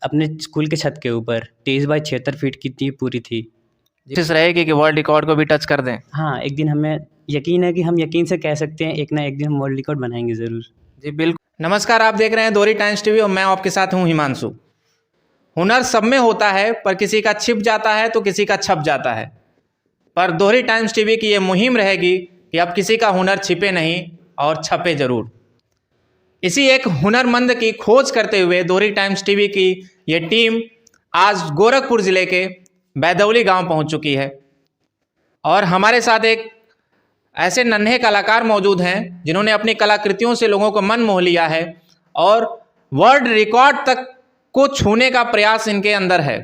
अपने स्कूल के छत के ऊपर 23 बाई 76 फीट की थी, पूरी थी। कोशिश रहेगी कि वर्ल्ड रिकॉर्ड को भी टच कर दें। हाँ, एक दिन हमें यकीन है कि हम यकीन से कह सकते हैं एक ना एक दिन हम वर्ल्ड रिकॉर्ड बनाएंगे ज़रूर। जी बिल्कुल। नमस्कार, आप देख रहे हैं दोहरी टाइम्स टीवी और मैं आपके साथ हूं हिमांशु। हुनर सब में होता है, पर किसी का छिप जाता है तो किसी का छप जाता है। पर दोहरी टाइम्स टीवी की ये मुहिम रहेगी कि अब किसी का हुनर छिपे नहीं और छपे जरूर। इसी एक हुनरमंद की खोज करते हुए दोहरी टाइम्स टीवी की ये टीम आज गोरखपुर जिले के बैदौली गांव पहुंच चुकी है और हमारे साथ एक ऐसे नन्हे कलाकार मौजूद हैं जिन्होंने अपनी कलाकृतियों से लोगों को मन मोह लिया है और वर्ल्ड रिकॉर्ड तक को छूने का प्रयास इनके अंदर है।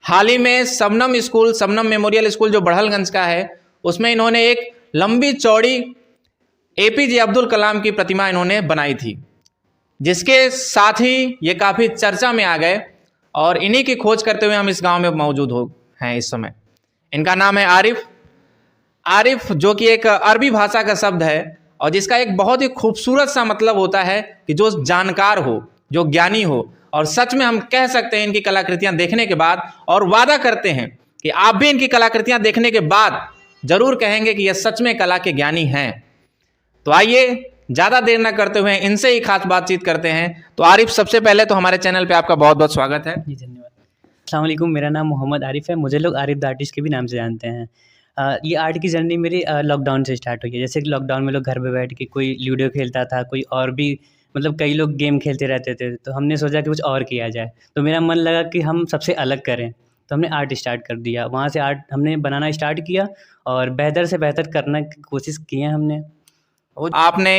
हाल ही में शबनम मेमोरियल स्कूल जो बढ़लगंज का है, उसमें इन्होंने एक लंबी चौड़ी एपीजे अब्दुल कलाम की प्रतिमा इन्होंने बनाई थी, जिसके साथ ही ये काफ़ी चर्चा में आ गए और इन्हीं की खोज करते हुए हम इस गांव में मौजूद हैं इस समय। इनका नाम है आरिफ, जो कि एक अरबी भाषा का शब्द है और जिसका एक बहुत ही खूबसूरत सा मतलब होता है कि जो जानकार हो, जो ज्ञानी हो। और सच में हम कह सकते हैं इनकी कलाकृतियां देखने के बाद और वादा करते हैं कि आप भी इनकी कलाकृतियां देखने के बाद जरूर कहेंगे कि ये सच में कला के ज्ञानी हैं। तो आइए ज़्यादा देर न करते हुए इनसे ही खास बातचीत करते हैं। तो आरिफ, सबसे पहले तो हमारे चैनल पे आपका बहुत बहुत स्वागत है। जी धन्यवाद। अस्सलाम वालेकुम, मेरा नाम मोहम्मद आरिफ है। मुझे लोग आरिफ द आर्टिस्ट के भी नाम से जानते हैं। ये आर्ट की जर्नी मेरी लॉकडाउन से स्टार्ट हुई है। जैसे कि लॉकडाउन में लोग घर पे बैठ के कोई लूडो खेलता था, कोई और भी मतलब कई लोग गेम खेलते रहते थे, तो हमने सोचा कि कुछ और किया जाए। तो मेरा मन लगा कि हम सबसे अलग करें, तो हमने आर्ट स्टार्ट कर दिया। वहाँ से आर्ट हमने बनाना स्टार्ट किया और बेहतर से बेहतर करने की कोशिश की है हमने। आपने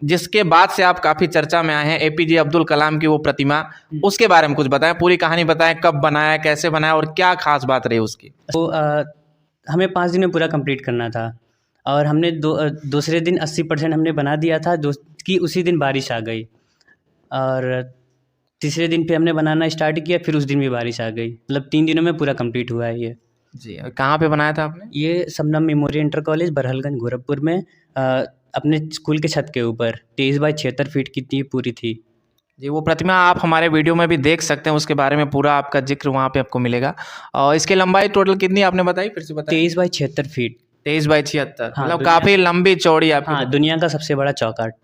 जिसके बाद से आप काफ़ी चर्चा में आए हैं, एपीजे अब्दुल कलाम की वो प्रतिमा, उसके बारे में कुछ बताएं, पूरी कहानी बताएं, कब बनाया, कैसे बनाया और क्या खास बात रही उसकी। तो हमें 5 दिन में पूरा कंप्लीट करना था और हमने दूसरे दिन 80% हमने बना दिया था, जो कि उसी दिन बारिश आ गई। और तीसरे दिन पे हमने बनाना स्टार्ट किया, फिर उस दिन भी बारिश आ गई। मतलब 3 दिनों में पूरा कंप्लीट हुआ है ये। जी, कहाँ पे बनाया था आपने? ये Shabnam memorial inter college Barhalganj Gorakhpur में अपने स्कूल के छत के ऊपर 23 बाई 76 फीट की थी, पूरी थी। जी, वो प्रतिमा आप हमारे वीडियो में भी देख सकते हैं, उसके बारे में पूरा आपका जिक्र वहाँ पे आपको मिलेगा। और इसकी लंबाई टोटल कितनी आपने बताई, फिर से बताइए। 23 बाई 76 फीट। 23 बाई 76, हाँ, मतलब काफ़ी लंबी चौड़ी आपकी। हाँ, दुनिया का सबसे बड़ा चौक आर्ट।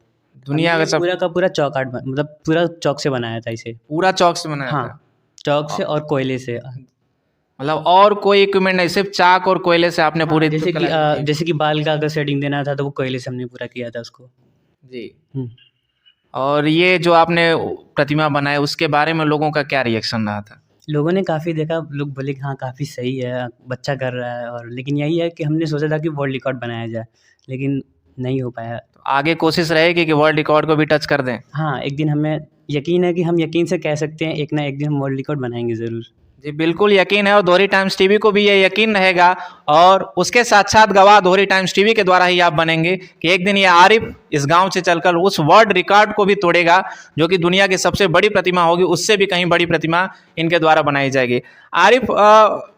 दुनिया का पूरा चौक आर्ट, मतलब पूरा चौक से बनाया था इसे। पूरा चौक से बनाया हाँ, था? चौक से और कोयले से। मतलब और कोई इक्विपमेंट नहीं, सिर्फ चाक और कोयले से आपने पूरी जैसे कि बाल का अगर शेडिंग देना था तो वो कोयले से हमने पूरा किया था उसको। जी। और ये जो आपने प्रतिमा बनाई, उसके बारे में लोगों का क्या रिएक्शन रहा था? लोगों ने काफ़ी देखा, लोग बोले कि हाँ काफ़ी सही है, बच्चा कर रहा है। और लेकिन यही है कि हमने सोचा था कि वर्ल्ड रिकॉर्ड बनाया जाए, लेकिन नहीं हो पाया। तो आगे कोशिश रहेगी कि वर्ल्ड रिकॉर्ड को भी टच कर दें। हाँ, एक दिन हमें यकीन है कि हम यकीन से कह सकते हैं एक ना एक दिन हम वर्ल्ड रिकॉर्ड बनाएंगे ज़रूर। जी बिल्कुल यकीन है और दोहरी टाइम्स टीवी को भी ये यकीन रहेगा और उसके साक्षात गवाह दोहरी टाइम्स टीवी के द्वारा ही आप बनेंगे कि एक दिन ये आरिफ इस गांव से चलकर उस वर्ल्ड रिकॉर्ड को भी तोड़ेगा, जो कि दुनिया की सबसे बड़ी प्रतिमा होगी, उससे भी कहीं बड़ी प्रतिमा इनके द्वारा बनाई जाएगी। आरिफ,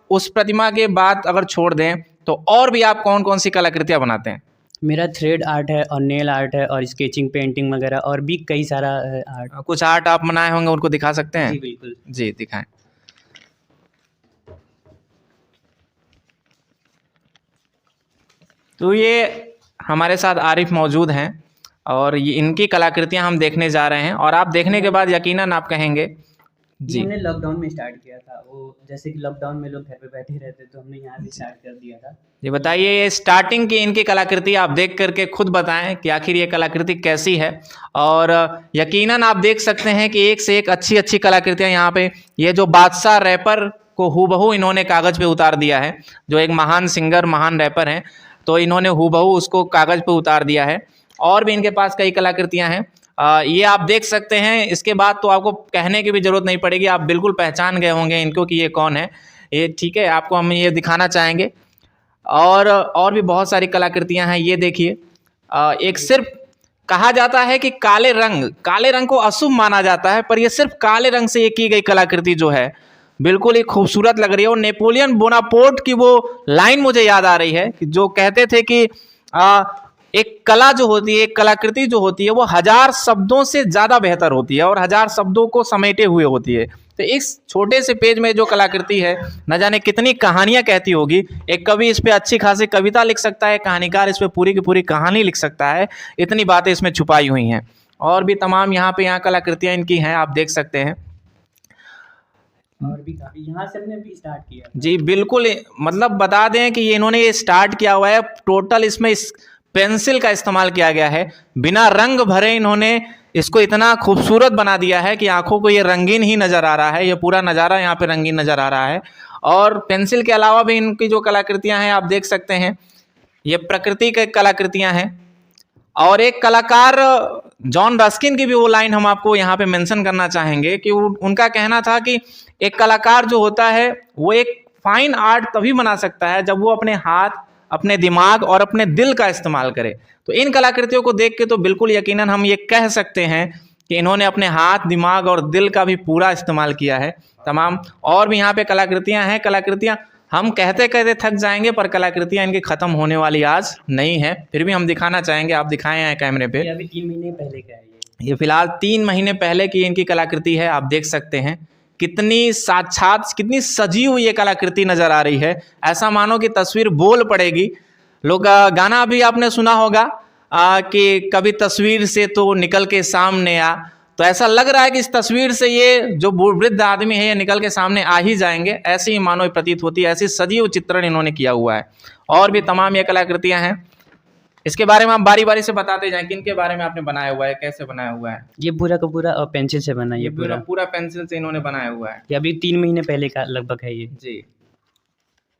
उस प्रतिमा के बाद अगर छोड़ दें तो और भी आप कौन कौन सी कलाकृतियाँ बनाते हैं? मेरा थ्रेड आर्ट है और नेल आर्ट है और स्केचिंग, पेंटिंग वगैरह और भी कई सारा आर्ट। कुछ आर्ट आप बनाए होंगे, उनको दिखा सकते हैं? जी बिल्कुल। जी दिखाएं। तो ये हमारे साथ आरिफ मौजूद हैं और ये इनकी कलाकृतियां हम देखने जा रहे हैं और आप देखने के बाद यकीनन आप कहेंगे। जी, हमने लॉकडाउन में स्टार्ट किया था। वो जैसे कि लॉकडाउन में लोग घर पे बैठे रहते तो हमने यहाँ भी स्टार्ट कर दिया था। जी बताइए, ये स्टार्टिंग की इनकी कलाकृति आप देख करके खुद बताएं कि आखिर ये कलाकृति कैसी है। और यकीनन आप देख सकते हैं कि एक से एक अच्छी अच्छी कलाकृतियाँ यहाँ पे, ये जो बादशाह रैपर को हूबहू इन्होंने कागज़ पे उतार दिया है, जो एक महान सिंगर, महान रैपर हैं, तो इन्होंने हूबहू उसको कागज़ पे उतार दिया है। और भी इनके पास कई कलाकृतियाँ हैं, ये आप देख सकते हैं। इसके बाद तो आपको कहने की भी ज़रूरत नहीं पड़ेगी, आप बिल्कुल पहचान गए होंगे इनको कि ये कौन है ये। ठीक है, आपको हम ये दिखाना चाहेंगे। और भी बहुत सारी कलाकृतियाँ हैं, ये देखिए। एक सिर्फ कहा जाता है कि काले रंग को अशुभ माना जाता है, पर ये सिर्फ काले रंग से ये की गई कलाकृति जो है बिल्कुल ही खूबसूरत लग रही है। और नेपोलियन बोनापार्ट की वो लाइन मुझे याद आ रही है कि जो कहते थे कि एक कला जो होती है, एक कलाकृति जो होती है, वो 1000 शब्दों से ज़्यादा बेहतर होती है और 1000 शब्दों को समेटे हुए होती है। तो इस छोटे से पेज में जो कलाकृति है न जाने कितनी कहानियाँ कहती होगी। एक कवि इस पे अच्छी खासी कविता लिख सकता है, कहानीकार इस पे पूरी की पूरी कहानी लिख सकता है, इतनी बातें इसमें छुपाई हुई हैं। और भी तमाम यहाँ कलाकृतियाँ इनकी हैं, आप देख सकते हैं। और भी काफ़ी यहाँ से हमने भी स्टार्ट किया। जी बिल्कुल, मतलब बता दें कि इन्होंने ये स्टार्ट किया हुआ है। टोटल इसमें इस पेंसिल का इस्तेमाल किया गया है, बिना रंग भरे इन्होंने इसको इतना खूबसूरत बना दिया है कि आंखों को ये रंगीन ही नज़र आ रहा है। ये पूरा नज़ारा यहाँ पे रंगीन नज़र आ रहा है। और पेंसिल के अलावा भी इनकी जो कलाकृतियाँ हैं आप देख सकते हैं, ये प्रकृति की कलाकृतियाँ हैं। और एक कलाकार जॉन रस्किन की भी वो लाइन हम आपको यहाँ पे मेंशन करना चाहेंगे कि उनका कहना था कि एक कलाकार जो होता है वो एक फाइन आर्ट तभी बना सकता है जब वो अपने हाथ, अपने दिमाग और अपने दिल का इस्तेमाल करे। तो इन कलाकृतियों को देख के तो बिल्कुल यकीनन हम ये कह सकते हैं कि इन्होंने अपने हाथ, दिमाग और दिल का भी पूरा इस्तेमाल किया है तमाम। और भी यहाँ पे कलाकृतियाँ हैं। कलाकृतियाँ हम कहते कहते थक जाएंगे, पर कलाकृतियाँ इनकी ख़त्म होने वाली आज नहीं है, फिर भी हम दिखाना चाहेंगे। आप दिखाए हैं कैमरे पे। ये अभी 3 महीने पहले का है ये फिलहाल 3 महीने पहले की इनकी कलाकृति है। आप देख सकते हैं कितनी साक्षात, कितनी सजी हुई ये कलाकृति नज़र आ रही है। ऐसा मानो कि तस्वीर बोल पड़ेगी। लोग गाना भी आपने सुना होगा कि कभी तस्वीर से तो निकल के सामने आ। तो ऐसा लग रहा है कि इस तस्वीर से ये जो वृद्ध आदमी है ये निकल के सामने आ ही जाएंगे, ऐसी ही मानो प्रतीत होती है। ऐसी सजीव चित्रण इन्होंने किया हुआ है। और भी तमाम ये कलाकृतियाँ हैं। इसके बारे में आप बारी बारी से बताते जाएं, किन के बारे में आपने बनाया हुआ है, कैसे बनाया हुआ है? ये पूरा का पूरा पेंसिल से बना है। ये पूरा पेंसिल से इन्होंने बनाया हुआ है। ये अभी 3 महीने पहले का लगभग है ये। जी,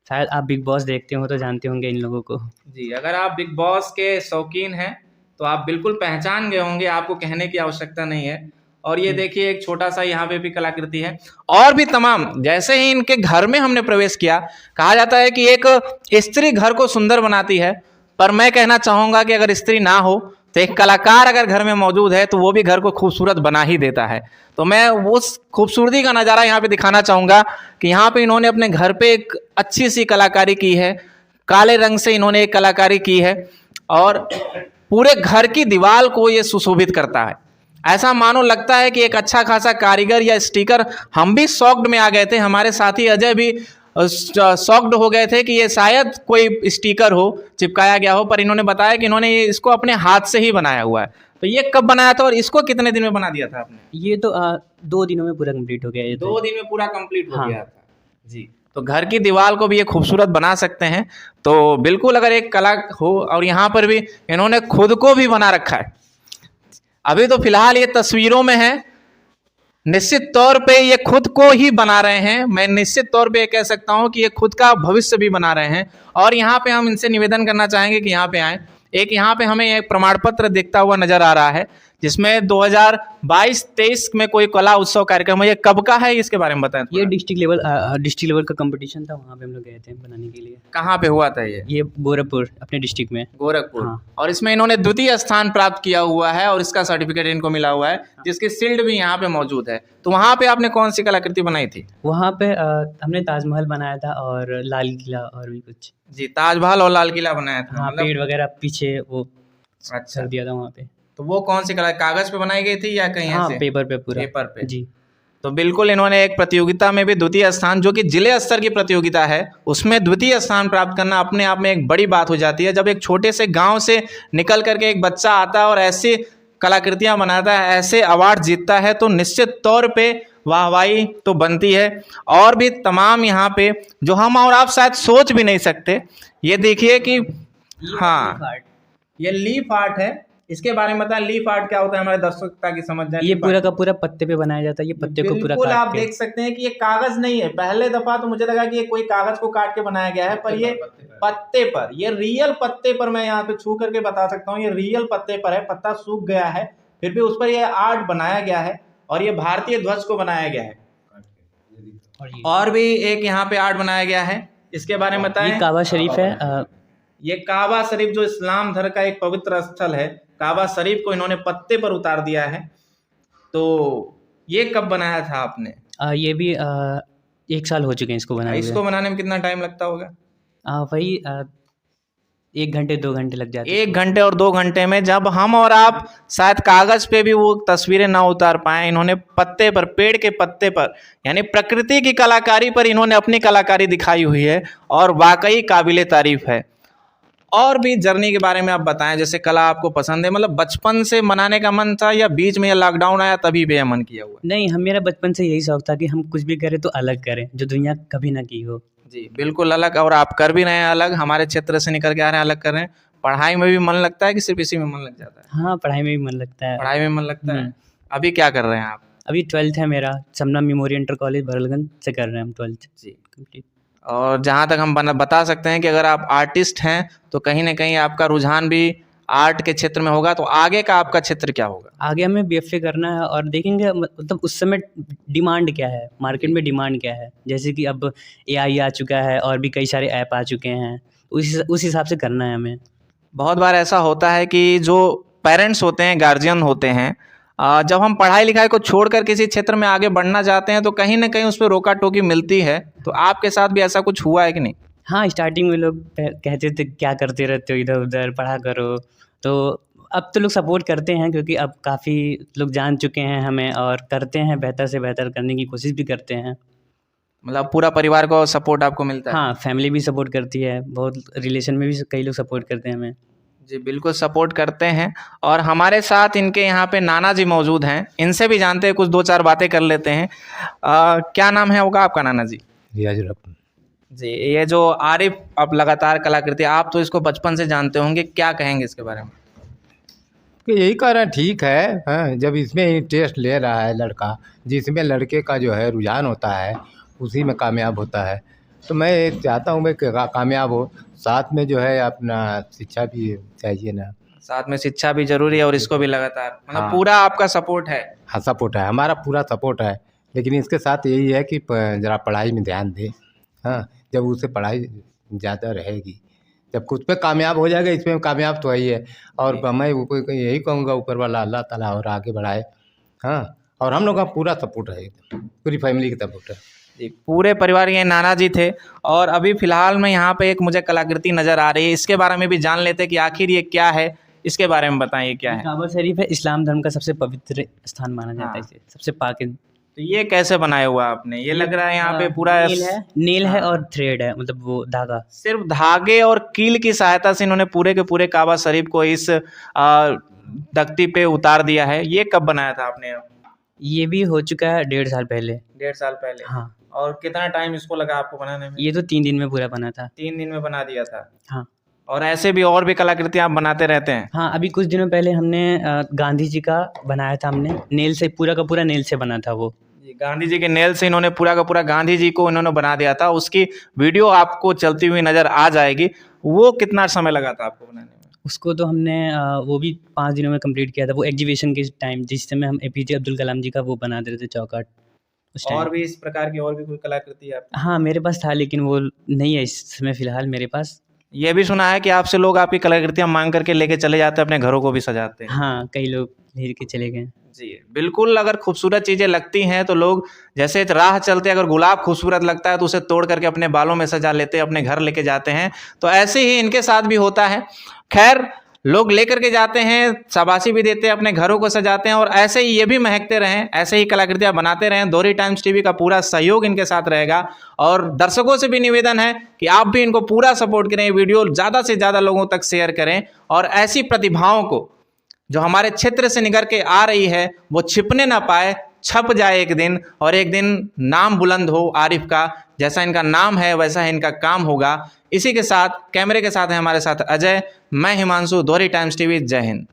शायद आप बिग बॉस देखते हो तो जानते होंगे इन लोगों को। जी, अगर आप बिग बॉस के शौकीन हैं तो आप बिल्कुल पहचान गए होंगे, आपको कहने की आवश्यकता नहीं है। और ये देखिए एक छोटा सा यहाँ पे भी कलाकृति है। और भी तमाम, जैसे ही इनके घर में हमने प्रवेश किया, कहा जाता है कि एक स्त्री घर को सुंदर बनाती है, पर मैं कहना चाहूँगा कि अगर स्त्री ना हो तो एक कलाकार अगर घर में मौजूद है तो वो भी घर को खूबसूरत बना ही देता है। तो मैं उस खूबसूरती का नज़ारा यहाँ पे दिखाना चाहूँगा कि यहाँ पे इन्होंने अपने घर पे एक अच्छी सी कलाकारी की है। काले रंग से इन्होंने एक कलाकारी की है और पूरे घर की दीवार को ये सुशोभित करता है। ऐसा मानो लगता है कि एक अच्छा खासा कारीगर या स्टिकर। हम भी शॉक्ड में आ गए थे, हमारे साथी अजय भी शॉक्ड हो गए थे कि ये शायद कोई स्टिकर हो, चिपकाया गया हो, पर इन्होंने बताया कि इन्होंने ये इसको अपने हाथ से ही बनाया हुआ है। तो ये कब बनाया था और इसको कितने दिन में बना दिया था आपने? ये तो 2 दिनों में पूरा कंप्लीट हो गया। ये 2 दिन में पूरा कंप्लीट हो हाँ। गया था जी। तो घर की दीवार को भी ये खूबसूरत बना सकते हैं। तो बिल्कुल अगर एक कला हो, और यहाँ पर भी इन्होंने खुद को भी बना रखा है। अभी तो फिलहाल ये तस्वीरों में है, निश्चित तौर पे ये खुद को ही बना रहे हैं। मैं निश्चित तौर पे कह सकता हूं कि ये खुद का भविष्य भी बना रहे हैं। और यहाँ पे हम इनसे निवेदन करना चाहेंगे कि यहाँ पे आएँ। एक यहाँ पे हमें एक प्रमाण पत्र दिखता हुआ नजर आ रहा है जिसमें 2022-23 में कोई कला उत्सव कार्यक्रम है। ये कब का है, इसके बारे में बताएं। ये डिस्ट्रिक्ट लेवल का कंपटीशन था, वहाँ पे हम लोग गए थे बनाने के लिए। कहाँ पे हुआ था ये? गोरखपुर, अपने डिस्ट्रिक्ट में। गोरखपुर। हाँ। और इसमें इन्होंने द्वितीय स्थान प्राप्त किया हुआ है और इसका सर्टिफिकेट इनको मिला हुआ है, जिसकी शील्ड भी यहाँ पे मौजूद है। तो वहाँ पे आपने कौन सी कलाकृति बनाई थी? वहाँ पे हमने ताजमहल बनाया था और लाल किला और भी कुछ। जी, ताजमहल और लाल किला बनाया था। हाँ, पेड़ वगैरह पीछे वो अच्छा दिया था वहाँ पे। तो वो कौन सी कला, कागज पे बनाई गई थी या कहीं हाँ, ऐसे? पेपर पे पूरा। पेपर पे जी। तो बिल्कुल इन्होंने एक प्रतियोगिता में भी द्वितीय स्थान, जो कि जिले स्तर की प्रतियोगिता है, उसमें द्वितीय स्थान प्राप्त करना अपने आप में एक बड़ी बात हो जाती है। जब एक छोटे से गांव से निकल करके एक बच्चा आता है और ऐसी कलाकृतियां बनाता है, ऐसे अवार्ड जीतता है, तो निश्चित तौर पे वाहवाही तो बनती है। और भी तमाम यहाँ पे जो हम और आप शायद सोच भी नहीं सकते। ये देखिए कि हाँ, ये लीफ आर्ट है। इसके बारे में बताएं, लीफ आर्ट क्या होता है, हमारे दर्शक ताकि समझ जाए। ये पूरा का पूरा पत्ते पे बनाया जाता है। ये पत्ते को पूरा बिल्कुल काट आप के। देख सकते हैं कि ये कागज नहीं है। पहले दफा तो मुझे लगा कि ये कोई कागज को काट के बनाया गया है, पर ये पत्ते पर, ये रियल पत्ते पर, मैं यहाँ पे छू करके बता सकता हूँ, ये रियल पत्ते पर है। पत्ता सूख गया है, फिर भी उस पर ये आर्ट बनाया गया है और ये भारतीय ध्वज को बनाया गया है। और भी एक यहाँ पे आर्ट बनाया गया है, इसके बारे में बताएं। ये काबा शरीफ है। ये काबा शरीफ जो इस्लाम धर्म का एक पवित्र स्थल है, काबा शरीफ को इन्होंने पत्ते पर उतार दिया है। तो ये कब बनाया था आपने? ये भी 1 साल हो चुके हैं इसको बनाए हुए। इसको बनाने में कितना टाइम लगता होगा? वही 1 घंटे 2 घंटे लग जाते थे। 1 घंटे और 2 घंटे में जब हम और आप शायद कागज पे भी वो तस्वीरें ना उतार पाए, इन्होंने पत्ते पर, पेड़ के पत्ते पर, यानी प्रकृति की कलाकारी पर इन्होंने अपनी कलाकारी दिखाई हुई है और वाकई काबिले तारीफ है। और भी जर्नी के बारे में आप बताएं, जैसे कला आपको पसंद है, मतलब बचपन से मनाने का मन था या बीच में या लॉकडाउन आया तभी भी ये मन किया हुआ? नहीं, हम मेरा बचपन से यही शौक था कि हम कुछ भी करें तो अलग करें, जो दुनिया कभी ना की हो। जी बिल्कुल अलग, और आप कर भी रहे हैं अलग, हमारे क्षेत्र से निकल के आ रहे हैं, अलग कर रहे हैं। पढ़ाई में भी मन लगता है कि सिर्फ इसी में मन लग जाता है? हाँ, पढ़ाई में भी मन लगता है। पढ़ाई में मन लगता है। अभी क्या कर रहे हैं आप? अभी 12th है मेरा, समना मेमोरियल इंटर कॉलेज भरलगंज से कर रहे हैं हम 12th जी। कंप्लीट। और जहाँ तक हम बता सकते हैं कि अगर आप आर्टिस्ट हैं तो कहीं ना कहीं आपका रुझान भी आर्ट के क्षेत्र में होगा, तो आगे का आपका क्षेत्र क्या होगा? आगे हमें बीएफए करना है और देखेंगे मतलब उस समय डिमांड क्या है, मार्केट में डिमांड क्या है। जैसे कि अब एआई आ चुका है और भी कई सारे ऐप आ चुके हैं, उस हिसाब से करना है हमें। बहुत बार ऐसा होता है कि जो पेरेंट्स होते हैं, गार्जियन होते हैं, जब हम पढ़ाई लिखाई को छोड़कर किसी क्षेत्र में आगे बढ़ना चाहते हैं तो कहीं ना कहीं उस पर रोका टोकी मिलती है, तो आपके साथ भी ऐसा कुछ हुआ है कि नहीं? हाँ, स्टार्टिंग में लोग कहते थे क्या करते रहते हो इधर उधर, पढ़ा करो। तो अब तो लोग सपोर्ट करते हैं क्योंकि अब काफ़ी लोग जान चुके हैं हमें और करते हैं, बेहतर से बेहतर करने की कोशिश भी करते हैं। मतलब पूरा परिवार को सपोर्ट आपको मिलता है? हाँ, फैमिली भी सपोर्ट करती है, बहुत रिलेशन में भी कई लोग सपोर्ट करते हैं हमें। जी बिल्कुल सपोर्ट करते हैं। और हमारे साथ इनके यहाँ पे नाना जी मौजूद हैं, इनसे भी जानते हैं, कुछ 2-4 बातें कर लेते हैं। क्या नाम है होगा आपका नाना जी? रियाजुल। जी, ये जो आरिफ अब लगातार कलाकृति, आप तो इसको बचपन से जानते होंगे, क्या कहेंगे इसके बारे में? कि यही कह रहे हैं ठीक है, हाँ, जब इसमें इंटरेस्ट ले रहा है लड़का, जिसमें लड़के का जो है रुझान होता है उसी में कामयाब होता है, तो मैं ये चाहता हूँ मैं कामयाब हो। साथ में जो है अपना शिक्षा भी चाहिए ना। साथ में शिक्षा भी जरूरी है और इसको भी लगातार, मतलब हाँ। पूरा आपका सपोर्ट है? हाँ, सपोर्ट है, हमारा पूरा सपोर्ट है, लेकिन इसके साथ यही है कि ज़रा पढ़ाई में ध्यान दे। हाँ, जब उसे पढ़ाई ज़्यादा रहेगी, जब कुछ पे कामयाब हो जाएगा, इसमें कामयाब तो है ही है। और मैं ऊपर यही कहूँगा, ऊपर वाला अल्लाह ताला और आगे बढ़ाए। हाँ, और हम लोग का पूरा सपोर्ट है, एकदम पूरी फैमिली का सपोर्ट है। जी, पूरे परिवार, ये नाना जी थे। और अभी फिलहाल में यहाँ पे एक मुझे कलाकृति नज़र आ रही है, इसके बारे में भी जान लेते हैं कि आखिर ये क्या है, इसके बारे में बताएं, ये क्या है? काबा शरीफ है, इस्लाम धर्म का सबसे पवित्र स्थान माना जाता है, इसे सबसे पाक। तो ये कैसे बनाया हुआ आपने? ये लग रहा है यहाँ पे पूरा नील है और थ्रेड है, मतलब वो धागा। सिर्फ धागे और कील की सहायता से इन्होंने पूरे के पूरे काबा शरीफ को इस तख्ती पे उतार दिया है। ये कब बनाया था आपने? ये भी हो चुका है 1.5 साल पहले। 1.5 साल पहले? हाँ। और कितना टाइम इसको लगा आपको बनाने में? ये तो 3 दिन में पूरा बना था। 3 दिन में बना दिया था? हाँ। और ऐसे भी और भी कलाकृति आप बनाते रहते हैं? हाँ, अभी कुछ दिनों पहले हमने गांधी जी का बनाया था, हमने नेल से, पूरा का पूरा नेल से बना था वो। गांधी जी के नेल से इन्होंने पूरा का पूरा गांधी जी को इन्होंने बना दिया था। उसकी वीडियो आपको चलती हुई नजर आ जाएगी। वो कितना समय लगा था आपको बनाने में? उसको तो हमने वो भी 5 दिनों में कंप्लीट किया था। वो एग्जीबिशन के टाइम, जिस समय हम एपीजे अब्दुल कलाम जी का वो बना रहे थे चौखट, उस टाइम। और भी इस प्रकार की और भी कोई कलाकृति है आपकी? हाँ, मेरे पास था, लेकिन वो नहीं है इस समय फिलहाल मेरे पास। ये भी सुना है कि आपसे लोग आपकी कलाकृतियां मांग करके लेके चले जाते हैं, अपने घरों को भी सजाते हैं। हाँ, कई लोग लेके चले गए। जी बिल्कुल, अगर खूबसूरत चीज़ें लगती हैं तो लोग, जैसे राह चलते अगर गुलाब खूबसूरत लगता है तो उसे तोड़ करके अपने बालों में सजा लेते हैं, अपने घर लेके जाते हैं। तो ऐसे ही इनके साथ भी होता है। खैर, लोग लेकर के जाते हैं, शाबाशी भी देते हैं, अपने घरों को सजाते हैं, और ऐसे ही ये भी महकते रहें, ऐसे ही कलाकृतियाँ बनाते रहें। दोहरी टाइम्स टीवी का पूरा सहयोग इनके साथ रहेगा। और दर्शकों से भी निवेदन है कि आप भी इनको पूरा सपोर्ट करें, वीडियो ज़्यादा से ज़्यादा लोगों तक शेयर करें, और ऐसी प्रतिभाओं को जो हमारे क्षेत्र से निकल के आ रही है वो छिपने ना पाए, छप जाए एक दिन, और एक दिन नाम बुलंद हो आरिफ का। जैसा इनका नाम है वैसा ही इनका काम होगा। इसी के साथ कैमरे के साथ है हमारे साथ अजय, मैं हिमांशु, दोहरी टाइम्स टीवी। जय हिंद।